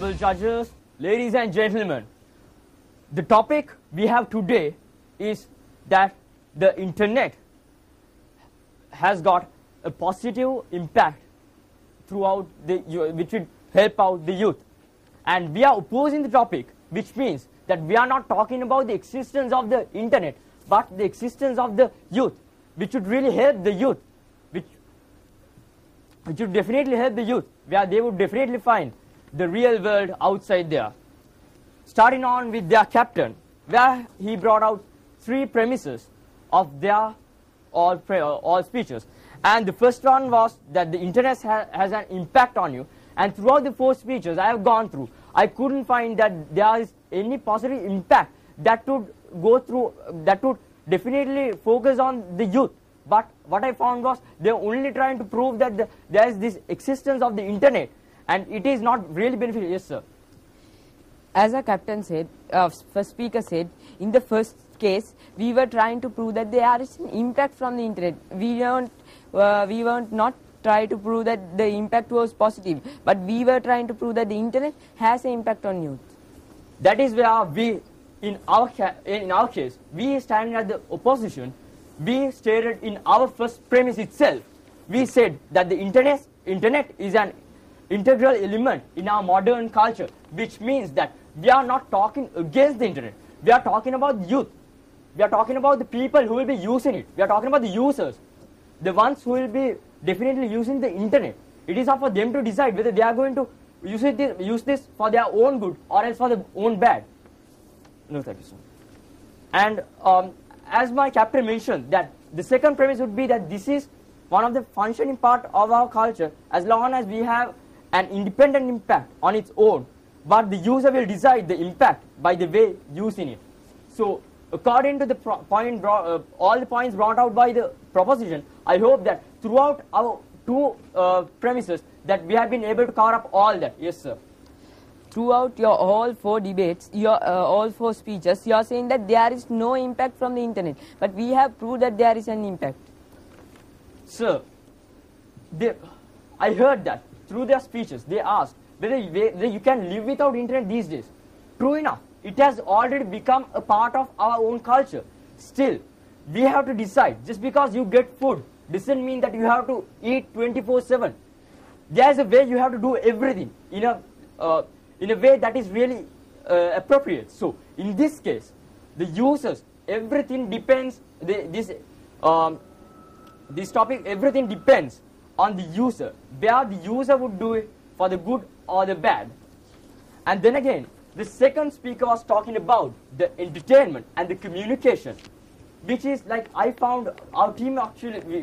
honorable judges, ladies and gentlemen. The topic we have today is that the internet has got a positive impact throughout which would help out the youth. And we are opposing the topic, which means that we are not talking about the existence of the internet, but the existence of the youth, which would really help the youth, which would definitely help the youth, where they would definitely find the real world outside there. Starting on with their captain, where he brought out 3 premises of their all speeches. And the first one was that the internet has an impact on you. And throughout the 4 speeches I have gone through, I couldn't find that there is any positive impact that would go through, that would definitely focus on the youth. But what I found was they're only trying to prove that there is this existence of the internet, and it is not really beneficial. Yes, sir. As our captain said, first speaker said, in the first case, we were trying to prove that there is an impact from the internet. We weren't not try to prove that the impact was positive, but we were trying to prove that the internet has an impact on youth. That is where we, in our case, we standing at the opposition, we stated in our first premise itself, we said that the internet is an integral element in our modern culture, which means that we are not talking against the internet. We are talking about the youth. We are talking about the people who will be using it. We are talking about the users, the ones who will be definitely using the internet. It is up for them to decide whether they are going to use this for their own good or else for their own bad. No, thank you, sir. And as my captain mentioned, that the second premise would be that this is one of the functioning part of our culture as long as we have an independent impact on its own, but the user will decide the impact by the way using it. So according to the all the points brought out by the proposition, I hope that throughout our 2 premises that we have been able to cover up all that. Yes, sir. Throughout your all 4 debates, your all 4 speeches, you are saying that there is no impact from the internet, but we have proved that there is an impact. Sir, I heard that through their speeches they asked whether you can live without internet these days. True enough, it has already become a part of our own culture. Still, we have to decide. Just because you get food doesn't mean that you have to eat 24/7. There's a way you have to do everything in a way that is really appropriate. So in this case, the users, everything depends. This topic, everything depends on the user, where the user would do it for the good or the bad. And then again, the second speaker was talking about the entertainment and the communication, which is like I found our team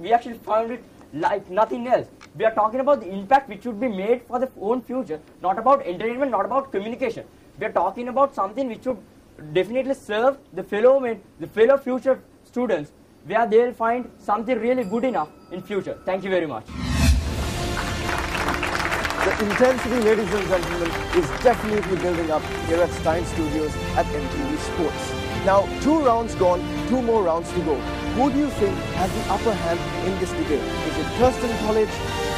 we actually found it like nothing else. We are talking about the impact which should be made for the own future, not about entertainment, not about communication. We are talking about something which should definitely serve the fellow future students, where they will find something really good enough in future. Thank you very much. The intensity, ladies and gentlemen, is definitely building up here at Stein Studios at MTV Sports. Now, 2 rounds gone, 2 more rounds to go. Who do you think has the upper hand in this debate? Is it Thurston College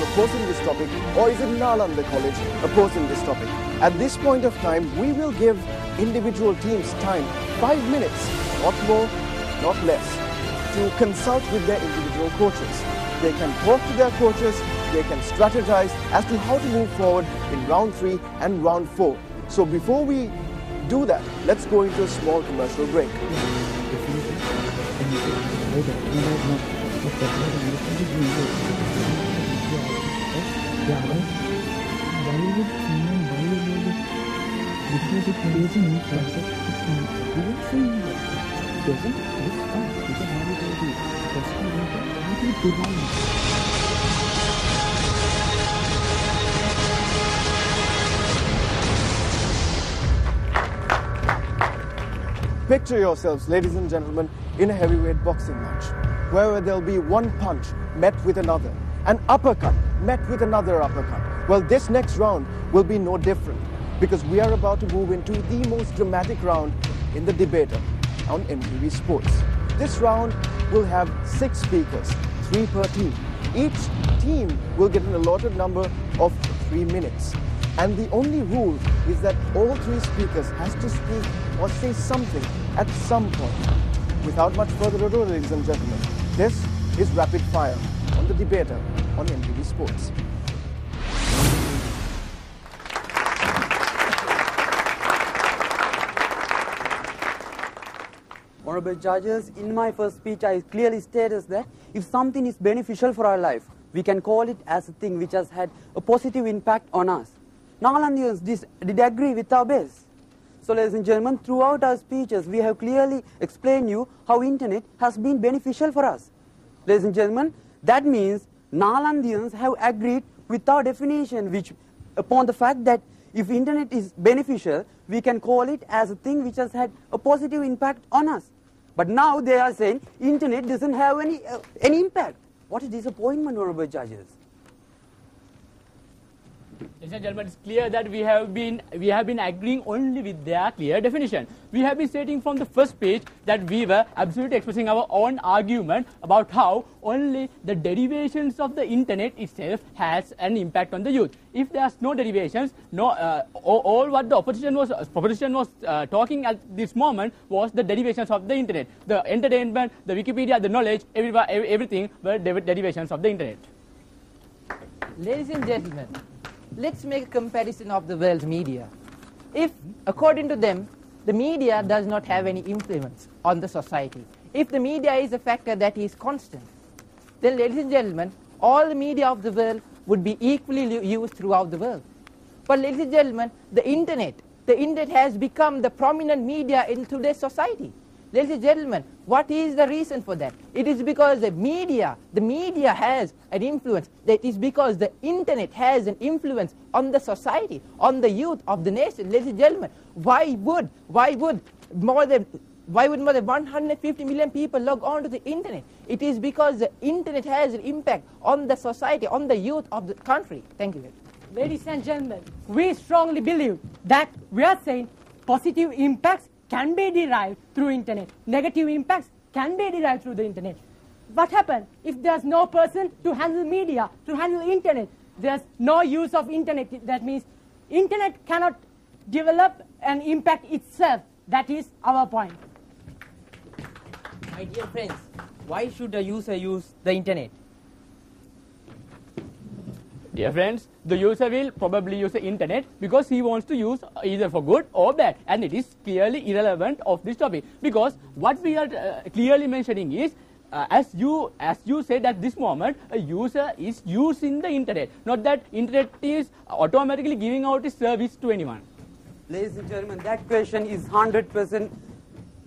proposing this topic, or is it Nalanda College opposing this topic? At this point of time, we will give individual teams time, 5 minutes, not more, not less, to consult with their individual coaches. They can talk to their coaches, they can strategize as to how to move forward in round 3 and round 4. So before we do that, let's go into a small commercial break. Picture yourselves, ladies and gentlemen, in a heavyweight boxing match, where there'll be one punch met with another, an uppercut met with another uppercut. Well, this next round will be no different, because we are about to move into the most dramatic round in the debater on MTV Sports. This round will have 6 speakers, 3 per team. Each team will get an allotted number of 3 minutes. And the only rule is that all three speakers has to speak or say something at some point. Without much further ado, ladies and gentlemen, this is Rapid Fire on The Debater on NTV Sports. Honorable judges, in my first speech I clearly stated that if something is beneficial for our life, we can call it as a thing which has had a positive impact on us. Nagalandiyans did agree with our base. So ladies and gentlemen, throughout our speeches we have clearly explained you how internet has been beneficial for us. Ladies and gentlemen, that means Nagalandiyans have agreed with our definition, which upon the fact that if internet is beneficial, we can call it as a thing which has had a positive impact on us. But now they are saying internet doesn't have any impact. What a disappointment, honorable judges. Ladies and gentlemen, it's clear that we have been agreeing only with their clear definition. We have been stating from the first page that we were absolutely expressing our own argument about how only the derivations of the internet itself has an impact on the youth. If there's no derivations, all what the opposition was talking at this moment was the derivations of the internet. The entertainment, the Wikipedia, the knowledge, everything were derivations of the internet. Ladies and gentlemen, let's make a comparison of the world's media. If, according to them, the media does not have any influence on the society, if the media is a factor that is constant, then, ladies and gentlemen, all the media of the world would be equally used throughout the world. But, ladies and gentlemen, the internet has become the prominent media in today's society. Ladies and gentlemen, what is the reason for that? It is because the media has an influence. That is because the internet has an influence on the society, on the youth of the nation. Ladies and gentlemen, why would more than 150 million people log on to the internet? It is because the internet has an impact on the society, on the youth of the country. Thank you. Ladies and gentlemen, we strongly believe that we are saying positive impacts can be derived through internet. Negative impacts can be derived through the internet. What happens if there's no person to handle media, to handle internet? There's no use of internet. That means internet cannot develop and impact itself. That is our point. My dear friends, why should a user use the internet? Dear friends, the user will probably use the internet because he wants to use either for good or bad, and it is clearly irrelevant of this topic, because what we are clearly mentioning is as you said at this moment, a user is using the internet, not that internet is automatically giving out its service to anyone. Ladies and gentlemen, that question is 100%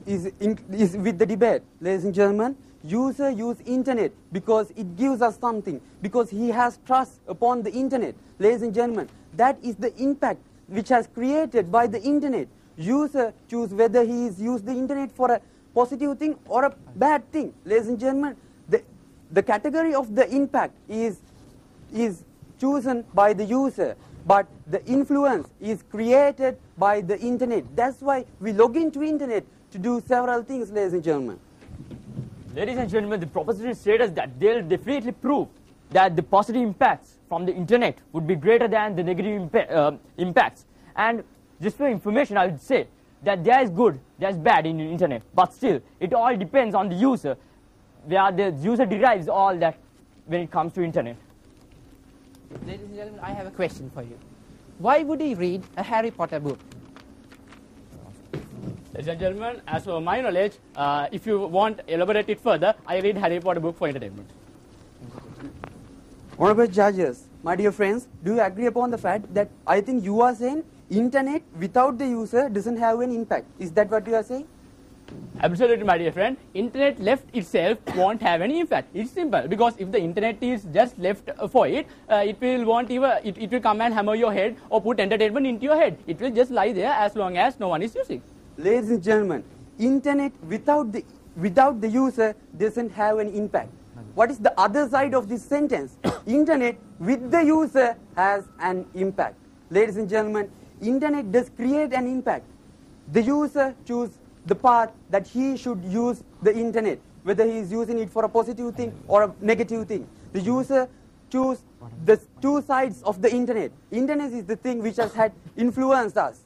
is with the debate. Ladies and gentlemen, user use internet because it gives us something, because he has trust upon the internet. Ladies and gentlemen, that is the impact which has created by the internet. User choose whether he is use the internet for a positive thing or a bad thing. Ladies and gentlemen, the category of the impact is chosen by the user, but the influence is created by the internet. That's why we log into internet to do several things, ladies and gentlemen. Ladies and gentlemen, the proposition states that they'll definitely prove that the positive impacts from the internet would be greater than the negative impacts. And just for information, I would say that there is good, there is bad in the internet, but still, it all depends on the user, where the user derives all that when it comes to internet. Ladies and gentlemen, I have a question for you. Why would he read a Harry Potter book? Ladies and gentlemen, as for my knowledge, if you want to elaborate it further, I read Harry Potter book for entertainment. Honorable judges, my dear friends, do you agree upon the fact that I think you are saying internet without the user doesn't have any impact? Is that what you are saying? Absolutely, my dear friend. Internet left itself won't have any impact. It's simple, because if the internet is just left for it, it will come and hammer your head or put entertainment into your head. It will just lie there as long as no one is using. Ladies and gentlemen, internet without the user doesn't have any impact. What is the other side of this sentence? Internet with the user has an impact. Ladies and gentlemen, internet does create an impact. The user chooses the path that he should use the internet, whether he is using it for a positive thing or a negative thing. The user choose the two sides of the internet. Internet is the thing which has had influenced us.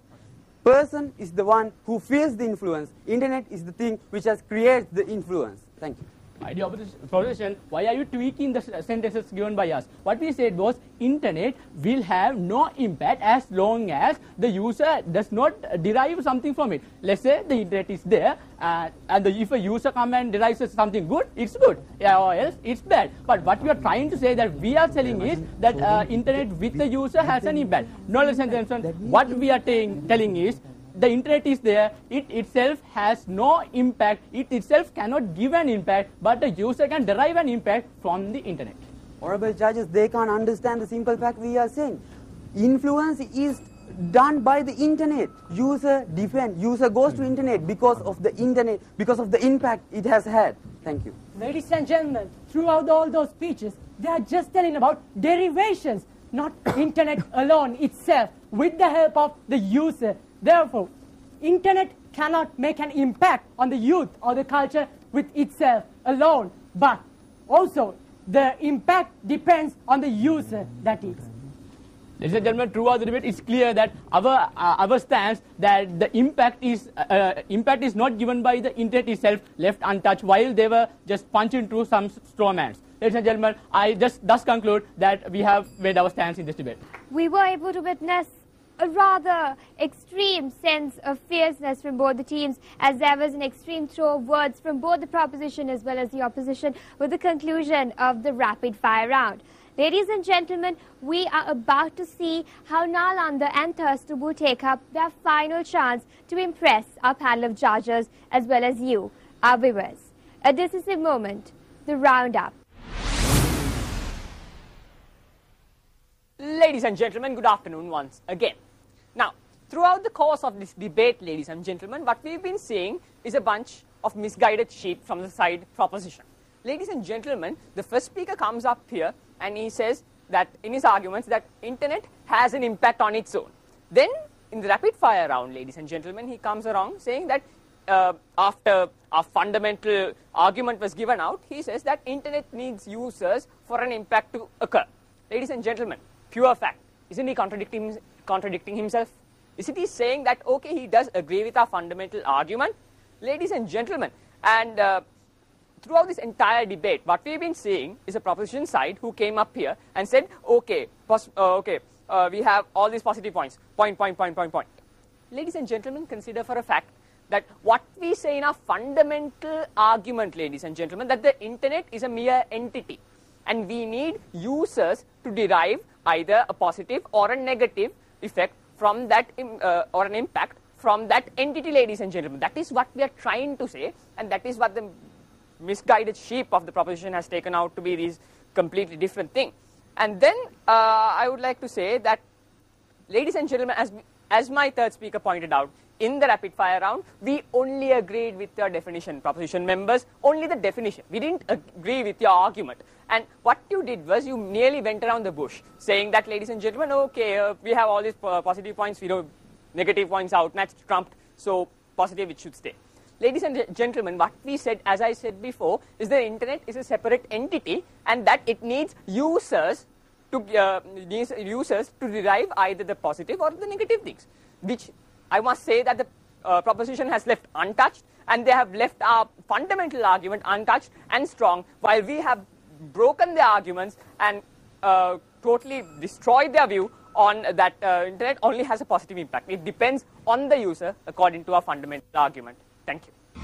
Person is the one who feels the influence. Internet is the thing which has created the influence. Thank you. My dear opposition, why are you tweaking the sentences given by us? What we said was internet will have no impact as long as the user does not derive something from it. Let's say the internet is there and if a user comes and derives something good, it's good, or else it's bad. But what we are trying to say that we are telling is that internet with the user has an impact. No, ladies and gentlemen, what we are telling is the internet is there, it itself has no impact, it itself cannot give an impact, but the user can derive an impact from the internet. Honorable judges, they can't understand the simple fact we are saying. Influence is done by the internet. User goes to internet because of the internet, because of the impact it has had. Thank you. Ladies and gentlemen, throughout all those speeches, they are just telling about derivations, not internet alone itself, with the help of the user. Therefore, internet cannot make an impact on the youth or the culture with itself alone, but also the impact depends on the user, that is. Ladies and gentlemen, throughout the debate, it's clear that our stance that the impact is not given by the internet itself, left untouched, while they were just punching through some strawmans. Ladies and gentlemen, I just thus conclude that we have made our stance in this debate. We were able to witness a rather extreme sense of fierceness from both the teams, as there was an extreme throw of words from both the proposition as well as the opposition with the conclusion of the rapid fire round. Ladies and gentlemen, we are about to see how Nalanda and Thirstubu take up their final chance to impress our panel of judges as well as you, our viewers. A decisive moment, the roundup. Ladies and gentlemen, good afternoon once again. Now, throughout the course of this debate, ladies and gentlemen, what we've been seeing is a bunch of misguided sheep from the side proposition. Ladies and gentlemen, the first speaker comes up here and he says that in his arguments that internet has an impact on its own. Then in the rapid fire round, ladies and gentlemen, he comes around saying that after a fundamental argument was given out, he says that internet needs users for an impact to occur. Ladies and gentlemen, pure fact. Isn't he contradicting himself? Isn't he saying that, okay, he does agree with our fundamental argument? Ladies and gentlemen, and throughout this entire debate, what we've been seeing is a proposition side who came up here and said, okay, we have all these positive points, point. Ladies and gentlemen, consider for a fact that what we say in our fundamental argument, ladies and gentlemen, that the internet is a mere entity. And we need users to derive either a positive or a negative effect from that, or an impact from that entity, ladies and gentlemen. That is what we are trying to say, and that is what the misguided sheep of the proposition has taken out to be these completely different thing. And then I would like to say that, ladies and gentlemen, as my third speaker pointed out, in the rapid fire round, we only agreed with your definition, proposition members, only the definition. We didn't agree with your argument. And what you did was you nearly went around the bush, saying that, ladies and gentlemen, okay, we have all these positive points, we know negative points outmatched, trumped, so positive it should stay. Ladies and gentlemen, what we said, as I said before, is the internet is a separate entity and that it needs users to derive either the positive or the negative things, which I must say that the proposition has left untouched, and they have left our fundamental argument untouched and strong, while we have broken their arguments and totally destroyed their view on that internet only has a positive impact. It depends on the user according to our fundamental argument. Thank you.